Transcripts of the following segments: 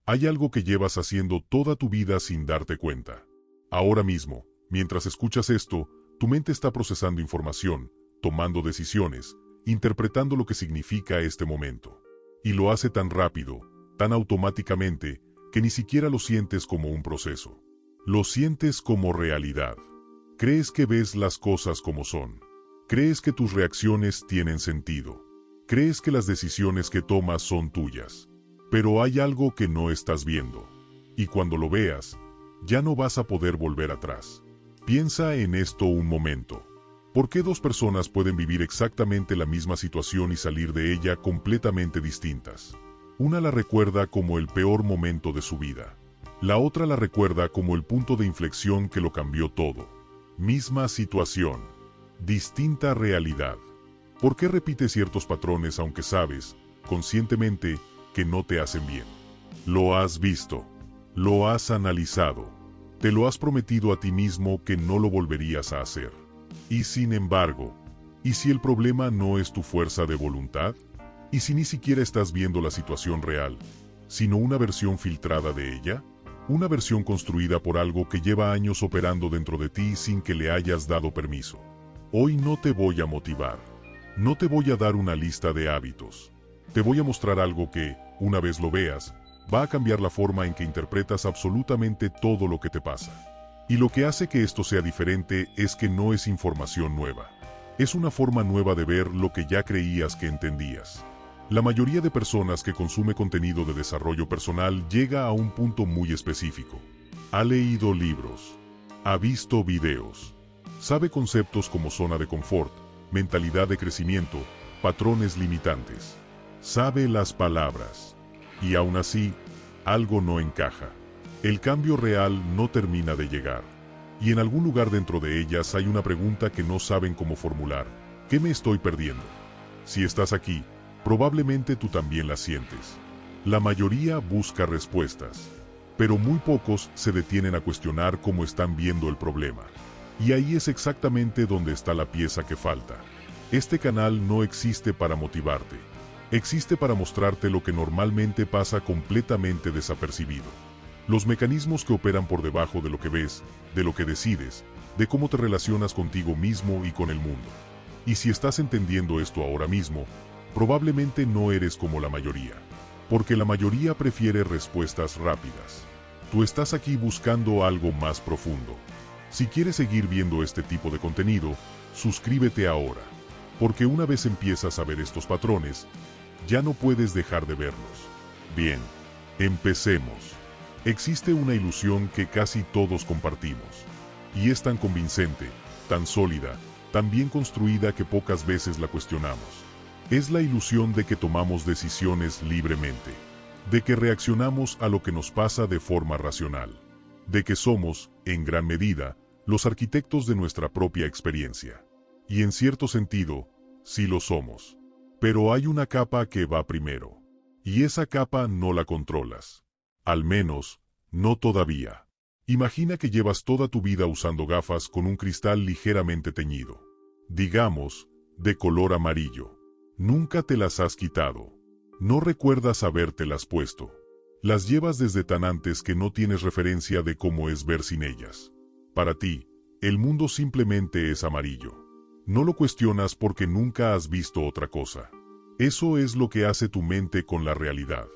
Hay algo que llevas haciendo toda tu vida sin darte cuenta. Ahora mismo, mientras escuchas esto, tu mente está procesando información, tomando decisiones, interpretando lo que significa este momento. Y lo hace tan rápido, tan automáticamente, que ni siquiera lo sientes como un proceso. Lo sientes como realidad. Crees que ves las cosas como son. Crees que tus reacciones tienen sentido. Crees que las decisiones que tomas son tuyas. Pero hay algo que no estás viendo. Y cuando lo veas, ya no vas a poder volver atrás. Piensa en esto un momento. ¿Por qué dos personas pueden vivir exactamente la misma situación y salir de ella completamente distintas? Una la recuerda como el peor momento de su vida. La otra la recuerda como el punto de inflexión que lo cambió todo. Misma situación. Distinta realidad. ¿Por qué repites ciertos patrones aunque sabes, conscientemente, que no te hacen bien? Lo has visto. Lo has analizado. Te lo has prometido a ti mismo que no lo volverías a hacer. Y sin embargo, ¿y si el problema no es tu fuerza de voluntad? ¿Y si ni siquiera estás viendo la situación real, sino una versión filtrada de ella? Una versión construida por algo que lleva años operando dentro de ti sin que le hayas dado permiso. Hoy no te voy a motivar. No te voy a dar una lista de hábitos. Te voy a mostrar algo que, una vez lo veas, va a cambiar la forma en que interpretas absolutamente todo lo que te pasa. Y lo que hace que esto sea diferente es que no es información nueva. Es una forma nueva de ver lo que ya creías que entendías. La mayoría de personas que consume contenido de desarrollo personal llega a un punto muy específico. Ha leído libros. Ha visto videos. Sabe conceptos como zona de confort, mentalidad de crecimiento, patrones limitantes. Sabe las palabras. Y aún así, algo no encaja. El cambio real no termina de llegar. Y en algún lugar dentro de ellas hay una pregunta que no saben cómo formular. ¿Qué me estoy perdiendo? Si estás aquí, probablemente tú también la sientes. La mayoría busca respuestas, pero muy pocos se detienen a cuestionar cómo están viendo el problema. Y ahí es exactamente donde está la pieza que falta. Este canal no existe para motivarte. Existe para mostrarte lo que normalmente pasa completamente desapercibido. Los mecanismos que operan por debajo de lo que ves, de lo que decides, de cómo te relacionas contigo mismo y con el mundo. Y si estás entendiendo esto ahora mismo, probablemente no eres como la mayoría. Porque la mayoría prefiere respuestas rápidas. Tú estás aquí buscando algo más profundo. Si quieres seguir viendo este tipo de contenido, suscríbete ahora. Porque una vez empiezas a ver estos patrones, ya no puedes dejar de verlos. Bien, empecemos. Existe una ilusión que casi todos compartimos. Y es tan convincente, tan sólida, tan bien construida que pocas veces la cuestionamos. Es la ilusión de que tomamos decisiones libremente. De que reaccionamos a lo que nos pasa de forma racional. De que somos, en gran medida, los arquitectos de nuestra propia experiencia. Y en cierto sentido, sí lo somos. Pero hay una capa que va primero. Y esa capa no la controlas. Al menos, no todavía. Imagina que llevas toda tu vida usando gafas con un cristal ligeramente teñido. Digamos, de color amarillo. Nunca te las has quitado. No recuerdas habértelas puesto. Las llevas desde tan antes que no tienes referencia de cómo es ver sin ellas. Para ti, el mundo simplemente es amarillo. No lo cuestionas porque nunca has visto otra cosa. Eso es lo que hace tu mente con la realidad.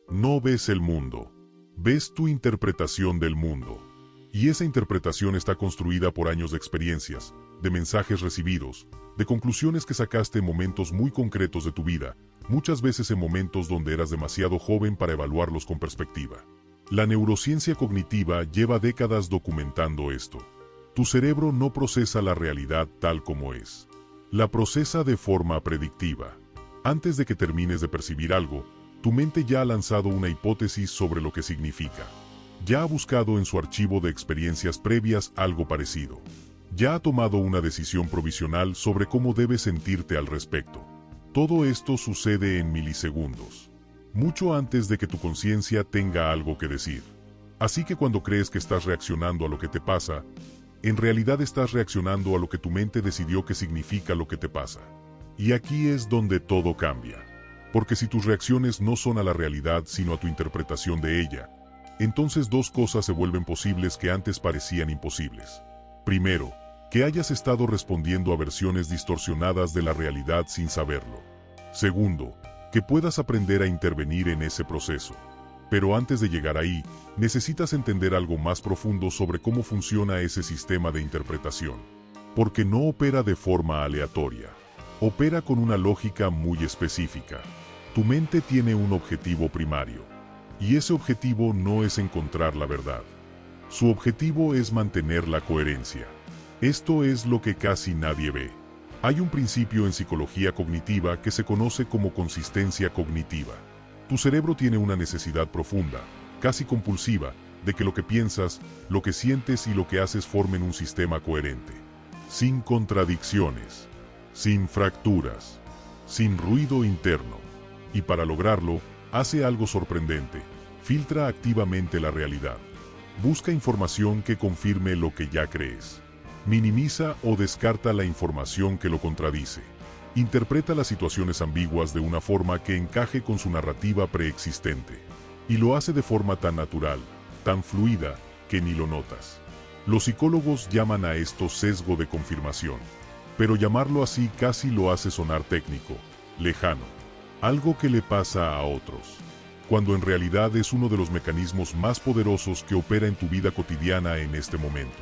No ves el mundo. Ves tu interpretación del mundo. Y esa interpretación está construida por años de experiencias, de mensajes recibidos, de conclusiones que sacaste en momentos muy concretos de tu vida, muchas veces en momentos donde eras demasiado joven para evaluarlos con perspectiva. La neurociencia cognitiva lleva décadas documentando esto. Tu cerebro no procesa la realidad tal como es. La procesa de forma predictiva. Antes de que termines de percibir algo, tu mente ya ha lanzado una hipótesis sobre lo que significa. Ya ha buscado en su archivo de experiencias previas algo parecido. Ya ha tomado una decisión provisional sobre cómo debes sentirte al respecto. Todo esto sucede en milisegundos. Mucho antes de que tu conciencia tenga algo que decir. Así que cuando crees que estás reaccionando a lo que te pasa, en realidad estás reaccionando a lo que tu mente decidió que significa lo que te pasa. Y aquí es donde todo cambia. Porque si tus reacciones no son a la realidad sino a tu interpretación de ella, entonces dos cosas se vuelven posibles que antes parecían imposibles. Primero, que hayas estado respondiendo a versiones distorsionadas de la realidad sin saberlo. Segundo, que puedas aprender a intervenir en ese proceso. Pero antes de llegar ahí, necesitas entender algo más profundo sobre cómo funciona ese sistema de interpretación. Porque no opera de forma aleatoria. Opera con una lógica muy específica. Tu mente tiene un objetivo primario. Y ese objetivo no es encontrar la verdad. Su objetivo es mantener la coherencia. Esto es lo que casi nadie ve. Hay un principio en psicología cognitiva que se conoce como consistencia cognitiva. Tu cerebro tiene una necesidad profunda, casi compulsiva, de que lo que piensas, lo que sientes y lo que haces formen un sistema coherente. Sin contradicciones, sin fracturas, sin ruido interno. Y para lograrlo, hace algo sorprendente: filtra activamente la realidad. Busca información que confirme lo que ya crees. Minimiza o descarta la información que lo contradice. Interpreta las situaciones ambiguas de una forma que encaje con su narrativa preexistente. Y lo hace de forma tan natural, tan fluida, que ni lo notas. Los psicólogos llaman a esto sesgo de confirmación. Pero llamarlo así casi lo hace sonar técnico, lejano. Algo que le pasa a otros, cuando en realidad es uno de los mecanismos más poderosos que opera en tu vida cotidiana en este momento.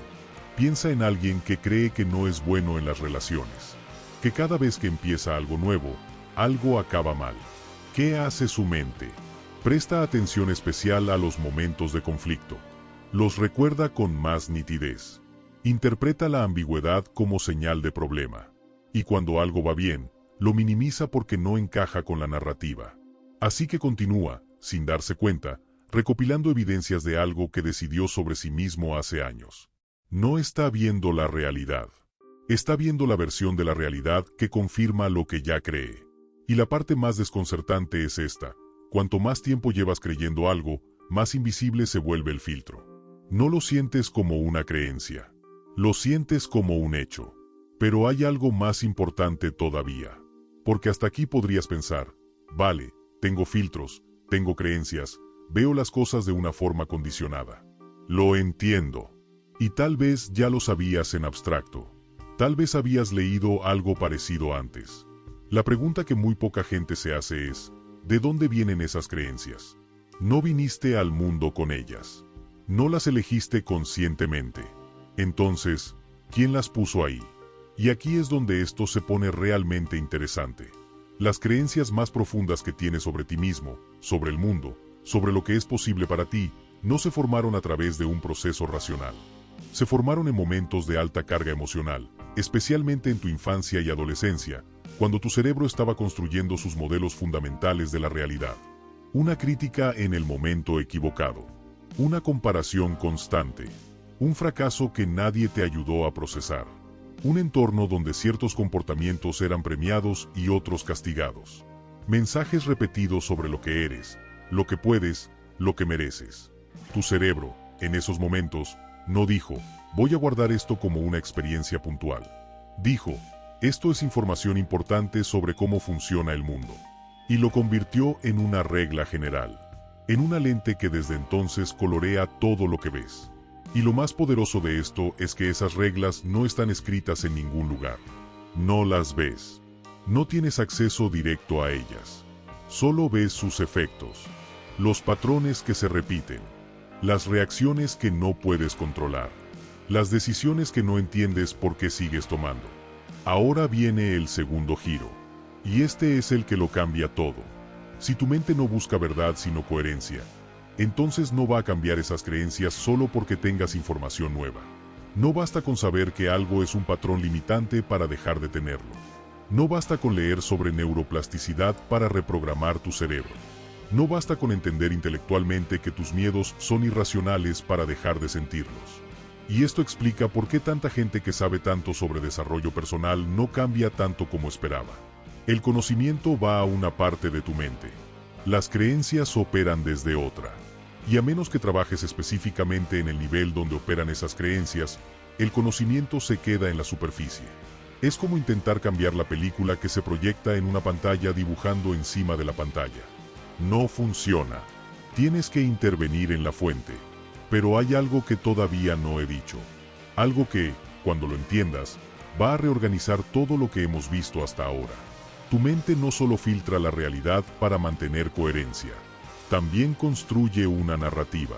Piensa en alguien que cree que no es bueno en las relaciones, que cada vez que empieza algo nuevo, algo acaba mal. ¿Qué hace su mente? Presta atención especial a los momentos de conflicto. Los recuerda con más nitidez. Interpreta la ambigüedad como señal de problema. Y cuando algo va bien, lo minimiza porque no encaja con la narrativa. Así que continúa, sin darse cuenta, recopilando evidencias de algo que decidió sobre sí mismo hace años. No está viendo la realidad. Está viendo la versión de la realidad que confirma lo que ya cree. Y la parte más desconcertante es esta: cuanto más tiempo llevas creyendo algo, más invisible se vuelve el filtro. No lo sientes como una creencia. Lo sientes como un hecho. Pero hay algo más importante todavía. Porque hasta aquí podrías pensar: vale, tengo filtros, tengo creencias, veo las cosas de una forma condicionada. Lo entiendo. Y tal vez ya lo sabías en abstracto. Tal vez habías leído algo parecido antes. La pregunta que muy poca gente se hace es: ¿de dónde vienen esas creencias? No viniste al mundo con ellas. No las elegiste conscientemente. Entonces, ¿quién las puso ahí? Y aquí es donde esto se pone realmente interesante. Las creencias más profundas que tienes sobre ti mismo, sobre el mundo, sobre lo que es posible para ti, no se formaron a través de un proceso racional. Se formaron en momentos de alta carga emocional, especialmente en tu infancia y adolescencia, cuando tu cerebro estaba construyendo sus modelos fundamentales de la realidad. Una crítica en el momento equivocado. Una comparación constante. Un fracaso que nadie te ayudó a procesar. Un entorno donde ciertos comportamientos eran premiados y otros castigados. Mensajes repetidos sobre lo que eres, lo que puedes, lo que mereces. Tu cerebro, en esos momentos, no dijo: voy a guardar esto como una experiencia puntual. Dijo: esto es información importante sobre cómo funciona el mundo. Y lo convirtió en una regla general. En una lente que desde entonces colorea todo lo que ves. Y lo más poderoso de esto es que esas reglas no están escritas en ningún lugar. No las ves. No tienes acceso directo a ellas. Solo ves sus efectos. Los patrones que se repiten. Las reacciones que no puedes controlar. Las decisiones que no entiendes por qué sigues tomando. Ahora viene el segundo giro. Y este es el que lo cambia todo. Si tu mente no busca verdad sino coherencia, entonces no va a cambiar esas creencias solo porque tengas información nueva. No basta con saber que algo es un patrón limitante para dejar de tenerlo. No basta con leer sobre neuroplasticidad para reprogramar tu cerebro. No basta con entender intelectualmente que tus miedos son irracionales para dejar de sentirlos. Y esto explica por qué tanta gente que sabe tanto sobre desarrollo personal no cambia tanto como esperaba. El conocimiento va a una parte de tu mente. Las creencias operan desde otra. Y a menos que trabajes específicamente en el nivel donde operan esas creencias, el conocimiento se queda en la superficie. Es como intentar cambiar la película que se proyecta en una pantalla dibujando encima de la pantalla. No funciona. Tienes que intervenir en la fuente. Pero hay algo que todavía no he dicho. Algo que, cuando lo entiendas, va a reorganizar todo lo que hemos visto hasta ahora. Tu mente no solo filtra la realidad para mantener coherencia, también construye una narrativa.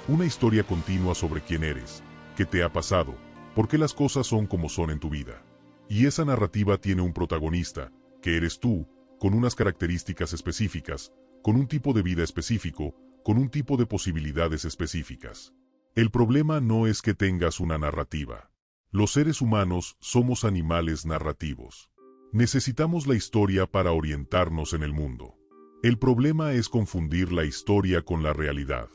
Una historia continua sobre quién eres, qué te ha pasado, por qué las cosas son como son en tu vida. Y esa narrativa tiene un protagonista, que eres tú, con unas características específicas, con un tipo de vida específico, con un tipo de posibilidades específicas. El problema no es que tengas una narrativa. Los seres humanos somos animales narrativos. Necesitamos la historia para orientarnos en el mundo. El problema es confundir la historia con la realidad.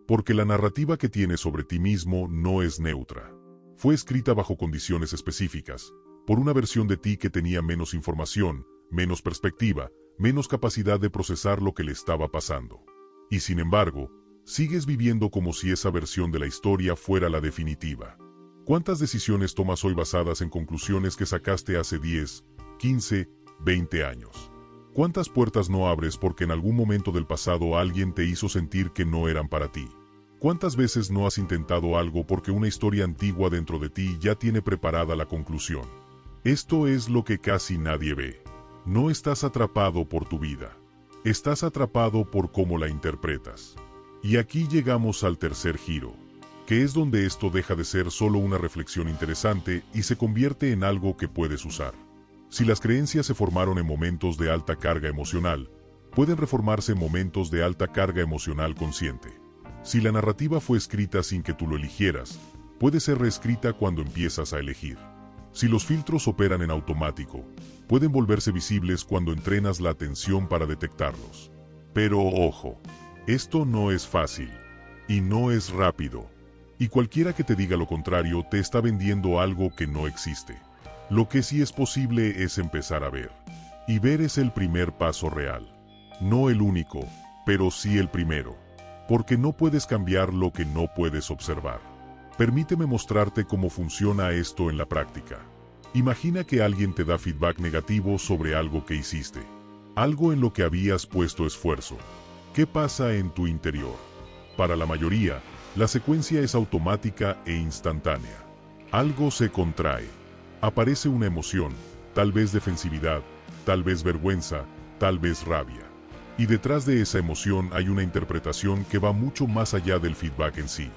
Porque la narrativa que tienes sobre ti mismo no es neutra. Fue escrita bajo condiciones específicas, por una versión de ti que tenía menos información, menos perspectiva, menos capacidad de procesar lo que le estaba pasando. Y sin embargo, sigues viviendo como si esa versión de la historia fuera la definitiva. ¿Cuántas decisiones tomas hoy basadas en conclusiones que sacaste hace 10, 15, 20 años? ¿Cuántas puertas no abres porque en algún momento del pasado alguien te hizo sentir que no eran para ti? ¿Cuántas veces no has intentado algo porque una historia antigua dentro de ti ya tiene preparada la conclusión? Esto es lo que casi nadie ve. No estás atrapado por tu vida. Estás atrapado por cómo la interpretas. Y aquí llegamos al tercer giro, que es donde esto deja de ser solo una reflexión interesante y se convierte en algo que puedes usar. Si las creencias se formaron en momentos de alta carga emocional, pueden reformarse en momentos de alta carga emocional consciente. Si la narrativa fue escrita sin que tú lo eligieras, puede ser reescrita cuando empiezas a elegir. Si los filtros operan en automático, pueden volverse visibles cuando entrenas la atención para detectarlos. Pero ojo, esto no es fácil, y no es rápido, y cualquiera que te diga lo contrario te está vendiendo algo que no existe. Lo que sí es posible es empezar a ver. Y ver es el primer paso real. No el único, pero sí el primero. Porque no puedes cambiar lo que no puedes observar. Permíteme mostrarte cómo funciona esto en la práctica. Imagina que alguien te da feedback negativo sobre algo que hiciste. Algo en lo que habías puesto esfuerzo. ¿Qué pasa en tu interior? Para la mayoría, la secuencia es automática e instantánea. Algo se contrae. Aparece una emoción, tal vez defensividad, tal vez vergüenza, tal vez rabia. Y detrás de esa emoción hay una interpretación que va mucho más allá del feedback en sí.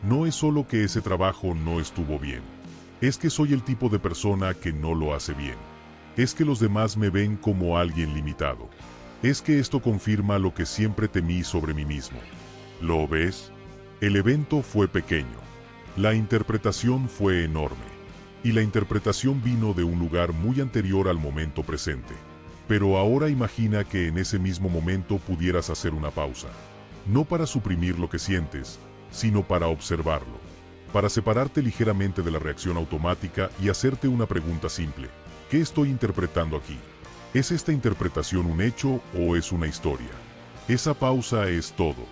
No es solo que ese trabajo no estuvo bien. Es que soy el tipo de persona que no lo hace bien. Es que los demás me ven como alguien limitado. Es que esto confirma lo que siempre temí sobre mí mismo. ¿Lo ves? El evento fue pequeño. La interpretación fue enorme. Y la interpretación vino de un lugar muy anterior al momento presente. Pero ahora imagina que en ese mismo momento pudieras hacer una pausa. No para suprimir lo que sientes, sino para observarlo. Para separarte ligeramente de la reacción automática y hacerte una pregunta simple. ¿Qué estoy interpretando aquí? ¿Es esta interpretación un hecho o es una historia? Esa pausa es todo.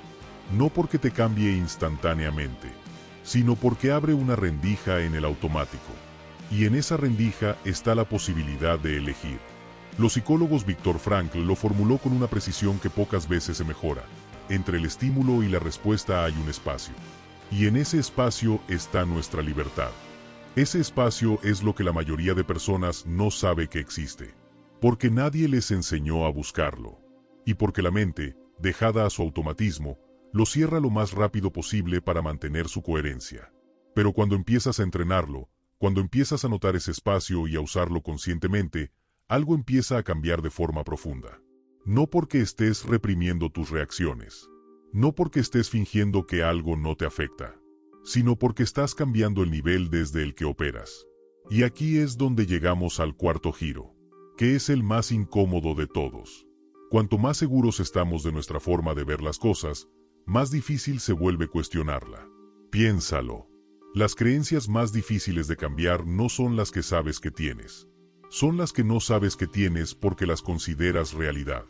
No porque te cambie instantáneamente, sino porque abre una rendija en el automático. Y en esa rendija está la posibilidad de elegir. Los psicólogos Viktor Frankl lo formuló con una precisión que pocas veces se mejora. Entre el estímulo y la respuesta hay un espacio. Y en ese espacio está nuestra libertad. Ese espacio es lo que la mayoría de personas no sabe que existe. Porque nadie les enseñó a buscarlo. Y porque la mente, dejada a su automatismo, lo cierra lo más rápido posible para mantener su coherencia. Pero cuando empiezas a entrenarlo, cuando empiezas a notar ese espacio y a usarlo conscientemente, algo empieza a cambiar de forma profunda. No porque estés reprimiendo tus reacciones. No porque estés fingiendo que algo no te afecta. Sino porque estás cambiando el nivel desde el que operas. Y aquí es donde llegamos al cuarto giro, que es el más incómodo de todos. Cuanto más seguros estamos de nuestra forma de ver las cosas, más difícil se vuelve cuestionarla. Piénsalo. Las creencias más difíciles de cambiar no son las que sabes que tienes. Son las que no sabes que tienes porque las consideras realidad.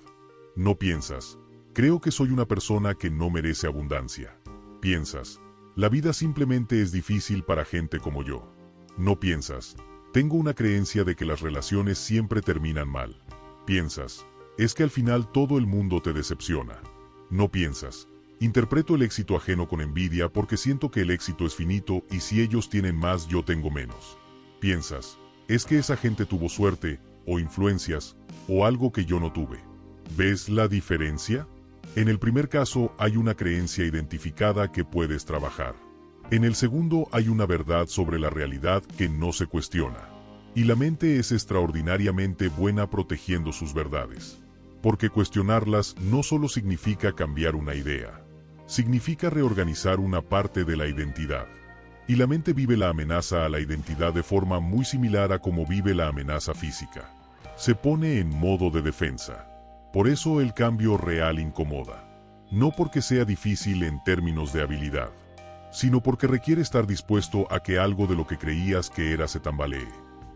No piensas, creo que soy una persona que no merece abundancia. Piensas, la vida simplemente es difícil para gente como yo. No piensas, Tengo una creencia de que las relaciones siempre terminan mal. Piensas, es que al final todo el mundo te decepciona. No piensas, interpreto el éxito ajeno con envidia porque siento que el éxito es finito y si ellos tienen más yo tengo menos. Piensas, es que esa gente tuvo suerte, o influencias, o algo que yo no tuve. ¿Ves la diferencia? En el primer caso hay una creencia identificada que puedes trabajar. En el segundo hay una verdad sobre la realidad que no se cuestiona. Y la mente es extraordinariamente buena protegiendo sus verdades. Porque cuestionarlas no solo significa cambiar una idea. Significa reorganizar una parte de la identidad. Y la mente vive la amenaza a la identidad de forma muy similar a como vive la amenaza física. Se pone en modo de defensa. Por eso el cambio real incomoda. No porque sea difícil en términos de habilidad, sino porque requiere estar dispuesto a que algo de lo que creías que era se tambalee.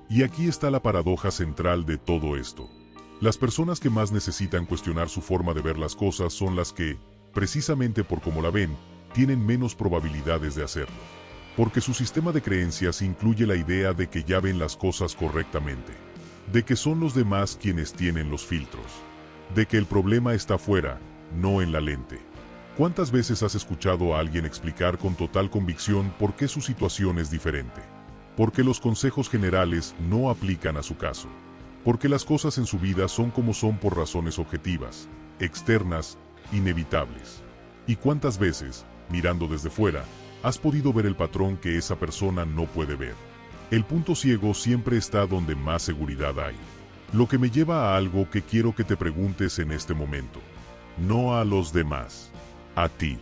Y aquí está la paradoja central de todo esto. Las personas que más necesitan cuestionar su forma de ver las cosas son las que, precisamente por cómo la ven, tienen menos probabilidades de hacerlo. Porque su sistema de creencias incluye la idea de que ya ven las cosas correctamente, de que son los demás quienes tienen los filtros, de que el problema está fuera, no en la lente. ¿Cuántas veces has escuchado a alguien explicar con total convicción por qué su situación es diferente? Porque los consejos generales no aplican a su caso. Porque las cosas en su vida son como son por razones objetivas, externas, inevitables. ¿Y cuántas veces, mirando desde fuera, has podido ver el patrón que esa persona no puede ver? El punto ciego siempre está donde más seguridad hay. Lo que me lleva a algo que quiero que te preguntes en este momento. No a los demás, a ti.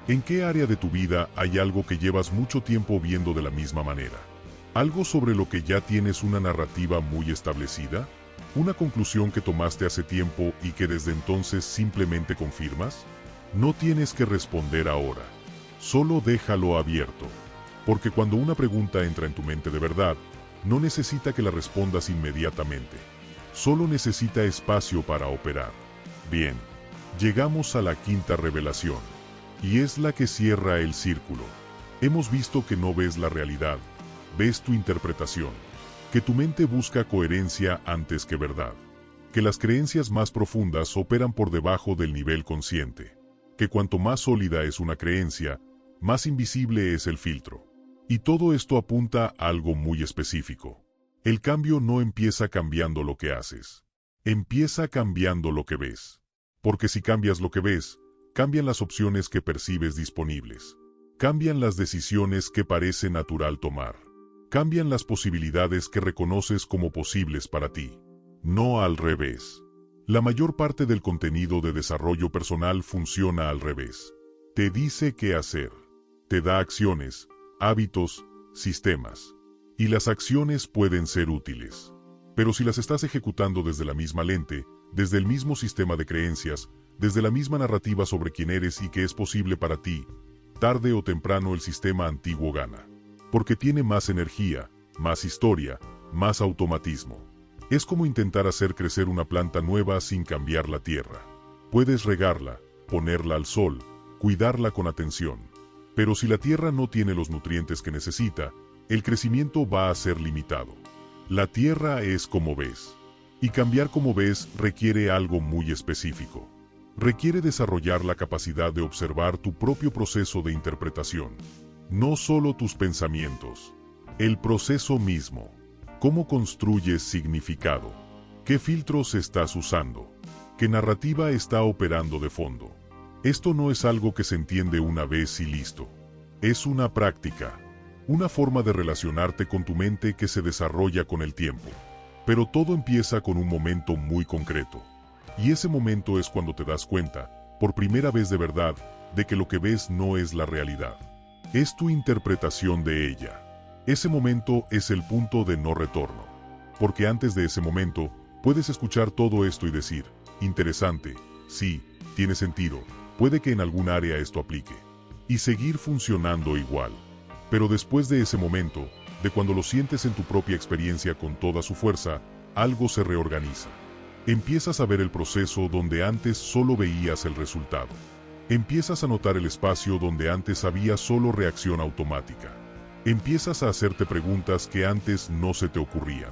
¿En qué área de tu vida hay algo que llevas mucho tiempo viendo de la misma manera? ¿Algo sobre lo que ya tienes una narrativa muy establecida? ¿Una conclusión que tomaste hace tiempo y que desde entonces simplemente confirmas? No tienes que responder ahora. Solo déjalo abierto. Porque cuando una pregunta entra en tu mente de verdad, no necesita que la respondas inmediatamente. Solo necesita espacio para operar. Bien, llegamos a la quinta revelación. Y es la que cierra el círculo. Hemos visto que no ves la realidad, ves tu interpretación. Que tu mente busca coherencia antes que verdad. Que las creencias más profundas operan por debajo del nivel consciente. Que cuanto más sólida es una creencia, más invisible es el filtro. Y todo esto apunta a algo muy específico. El cambio no empieza cambiando lo que haces. Empieza cambiando lo que ves. Porque si cambias lo que ves, cambian las opciones que percibes disponibles. Cambian las decisiones que parece natural tomar. Cambian las posibilidades que reconoces como posibles para ti. No al revés. La mayor parte del contenido de desarrollo personal funciona al revés. Te dice qué hacer. Te da acciones, hábitos, sistemas. Y las acciones pueden ser útiles. Pero si las estás ejecutando desde la misma lente, desde el mismo sistema de creencias, desde la misma narrativa sobre quién eres y qué es posible para ti, tarde o temprano el sistema antiguo gana. Porque tiene más energía, más historia, más automatismo. Es como intentar hacer crecer una planta nueva sin cambiar la tierra. Puedes regarla, ponerla al sol, cuidarla con atención. Pero si la tierra no tiene los nutrientes que necesita, el crecimiento va a ser limitado. La tierra es como ves. Y cambiar como ves requiere algo muy específico. Requiere desarrollar la capacidad de observar tu propio proceso de interpretación. No solo tus pensamientos. El proceso mismo. ¿Cómo construyes significado? ¿Qué filtros estás usando? ¿Qué narrativa está operando de fondo? Esto no es algo que se entiende una vez y listo. Es una práctica. Una forma de relacionarte con tu mente que se desarrolla con el tiempo. Pero todo empieza con un momento muy concreto. Y ese momento es cuando te das cuenta, por primera vez de verdad, de que lo que ves no es la realidad. Es tu interpretación de ella. Ese momento es el punto de no retorno. Porque antes de ese momento, puedes escuchar todo esto y decir, interesante, sí, tiene sentido, puede que en algún área esto aplique. Y seguir funcionando igual. Pero después de ese momento, de cuando lo sientes en tu propia experiencia con toda su fuerza, algo se reorganiza. Empiezas a ver el proceso donde antes solo veías el resultado. Empiezas a notar el espacio donde antes había solo reacción automática. Empiezas a hacerte preguntas que antes no se te ocurrían.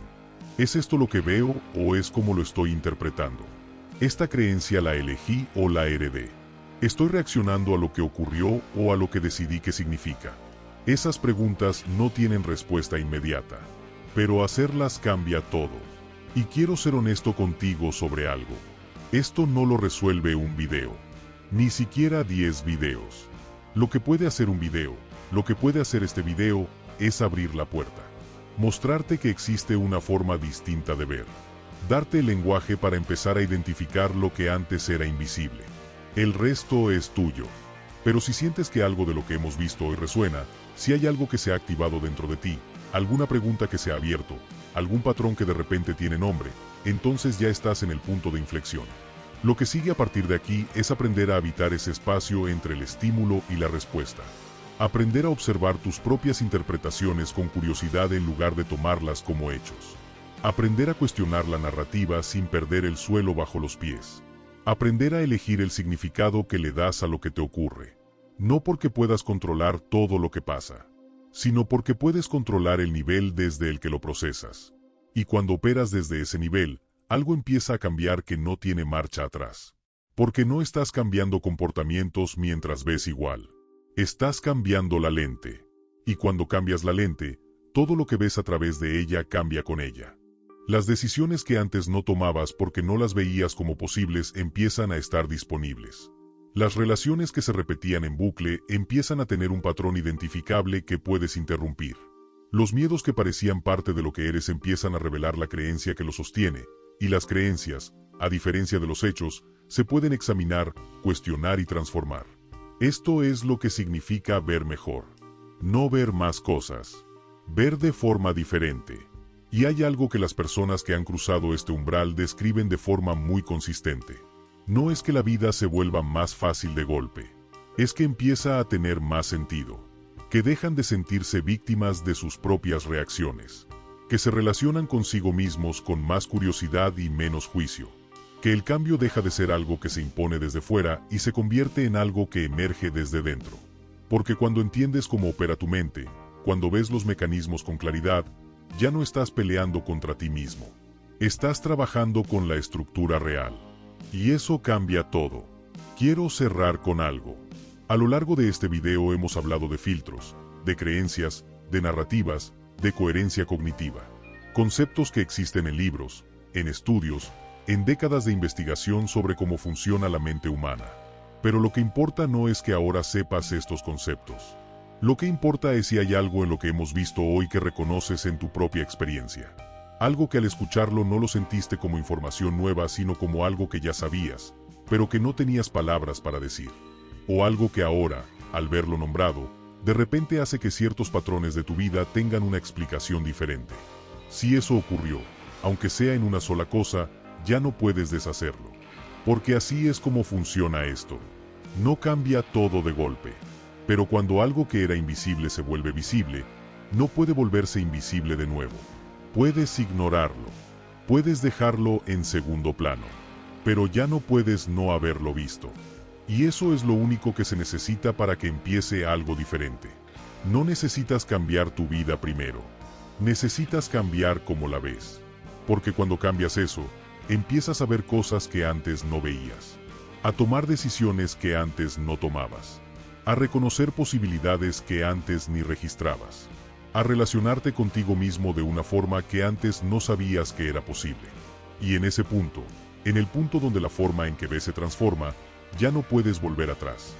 ¿Es esto lo que veo o es como lo estoy interpretando? ¿Esta creencia la elegí o la heredé? ¿Estoy reaccionando a lo que ocurrió o a lo que decidí que significa? Esas preguntas no tienen respuesta inmediata, pero hacerlas cambia todo. Y quiero ser honesto contigo sobre algo. Esto no lo resuelve un video, ni siquiera 10 videos. Lo que puede hacer un video, lo que puede hacer este video, es abrir la puerta. Mostrarte que existe una forma distinta de ver. Darte el lenguaje para empezar a identificar lo que antes era invisible. El resto es tuyo. Pero si sientes que algo de lo que hemos visto hoy resuena, si hay algo que se ha activado dentro de ti, alguna pregunta que se ha abierto, algún patrón que de repente tiene nombre, entonces ya estás en el punto de inflexión. Lo que sigue a partir de aquí es aprender a habitar ese espacio entre el estímulo y la respuesta. Aprender a observar tus propias interpretaciones con curiosidad en lugar de tomarlas como hechos. Aprender a cuestionar la narrativa sin perder el suelo bajo los pies. Aprender a elegir el significado que le das a lo que te ocurre. No porque puedas controlar todo lo que pasa, sino porque puedes controlar el nivel desde el que lo procesas. Y cuando operas desde ese nivel, algo empieza a cambiar que no tiene marcha atrás. Porque no estás cambiando comportamientos mientras ves igual. Estás cambiando la lente. Y cuando cambias la lente, todo lo que ves a través de ella cambia con ella. Las decisiones que antes no tomabas porque no las veías como posibles empiezan a estar disponibles. Las relaciones que se repetían en bucle empiezan a tener un patrón identificable que puedes interrumpir. Los miedos que parecían parte de lo que eres empiezan a revelar la creencia que lo sostiene, y las creencias, a diferencia de los hechos, se pueden examinar, cuestionar y transformar. Esto es lo que significa ver mejor. No ver más cosas. Ver de forma diferente. Y hay algo que las personas que han cruzado este umbral describen de forma muy consistente. No es que la vida se vuelva más fácil de golpe. Es que empieza a tener más sentido. Que dejan de sentirse víctimas de sus propias reacciones. Que se relacionan consigo mismos con más curiosidad y menos juicio. Que el cambio deja de ser algo que se impone desde fuera y se convierte en algo que emerge desde dentro. Porque cuando entiendes cómo opera tu mente, cuando ves los mecanismos con claridad, ya no estás peleando contra ti mismo. Estás trabajando con la estructura real. Y eso cambia todo. Quiero cerrar con algo. A lo largo de este video hemos hablado de filtros, de creencias, de narrativas, de coherencia cognitiva. Conceptos que existen en libros, en estudios, en décadas de investigación sobre cómo funciona la mente humana. Pero lo que importa no es que ahora sepas estos conceptos. Lo que importa es si hay algo en lo que hemos visto hoy que reconoces en tu propia experiencia. Algo que al escucharlo no lo sentiste como información nueva, sino como algo que ya sabías, pero que no tenías palabras para decir. O algo que ahora, al verlo nombrado, de repente hace que ciertos patrones de tu vida tengan una explicación diferente. Si eso ocurrió, aunque sea en una sola cosa, ya no puedes deshacerlo. Porque así es como funciona esto. No cambia todo de golpe. Pero cuando algo que era invisible se vuelve visible, no puede volverse invisible de nuevo. Puedes ignorarlo. Puedes dejarlo en segundo plano. Pero ya no puedes no haberlo visto. Y eso es lo único que se necesita para que empiece algo diferente. No necesitas cambiar tu vida primero. Necesitas cambiar cómo la ves. Porque cuando cambias eso, empiezas a ver cosas que antes no veías. A tomar decisiones que antes no tomabas. A reconocer posibilidades que antes ni registrabas. A relacionarte contigo mismo de una forma que antes no sabías que era posible. Y en ese punto, en el punto donde la forma en que ves se transforma, ya no puedes volver atrás.